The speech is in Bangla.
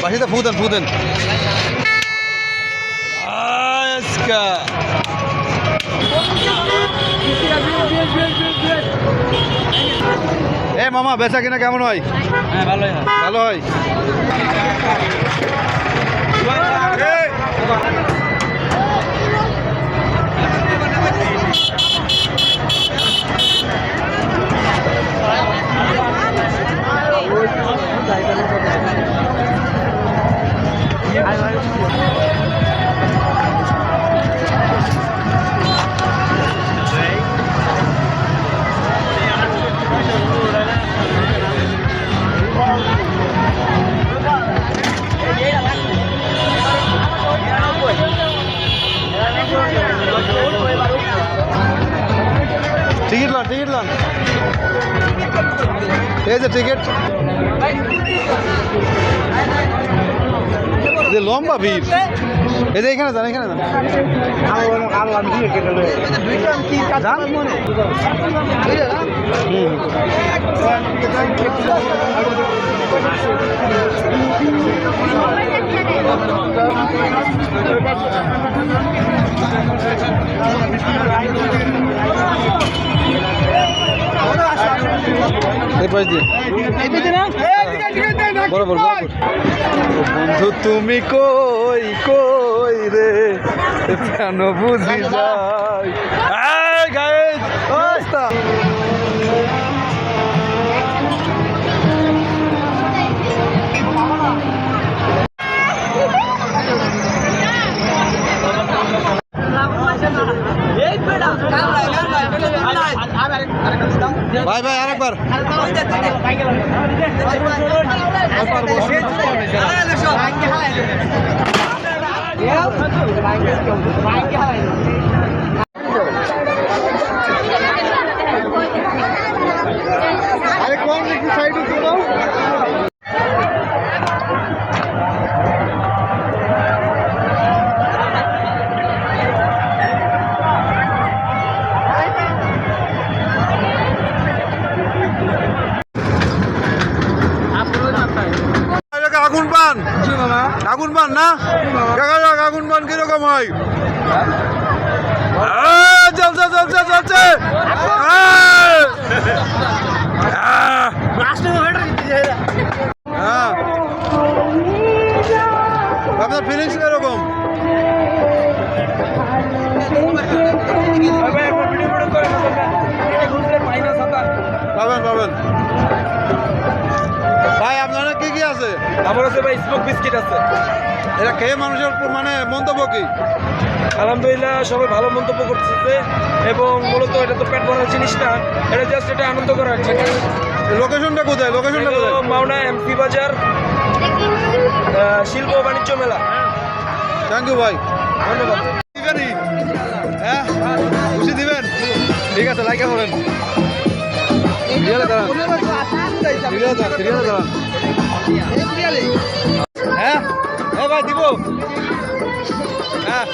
বাসিতে ফুদেন এ মামা বেচা কিনা কেমন হয়? হ্যাঁ ভালো হয়। টিকিট লন এই যে টিকিট যে লম্বা ভিড় এই যে এখানে যান বন্ধু তুমি কই রে কেন বুঝি যাই ভাই আরেকবার আগুন পান না আগুন পান কিরকম হয়? চলছে আপনার ফিলিংস কিরকম? পাবেন ভাই আপনার কি আছে? আমার আছে ভাই স্মোক বিস্কিট আছে। এটা খেয়ে মানুষের মানে মন্তব্য কি? আলহামদুলিল্লাহ সবাই ভালো মন্তব্য করতেছে এবং মূলত এটা তো পেট ভরার জিনিস না, এটা জাস্ট এটা আনন্দ করার জিনিস। লোকেশনটা কোথায়? মাওনা এমপি বাজার শিল্প বাণিজ্য মেলা। থ্যাংক ইউ ভাই, ধন্যবাদ। হ্যাঁ খুশি দিবেন? ঠিক আছে, লাইকে বলেন। হ্যাঁ ভাই দিব। হ্যাঁ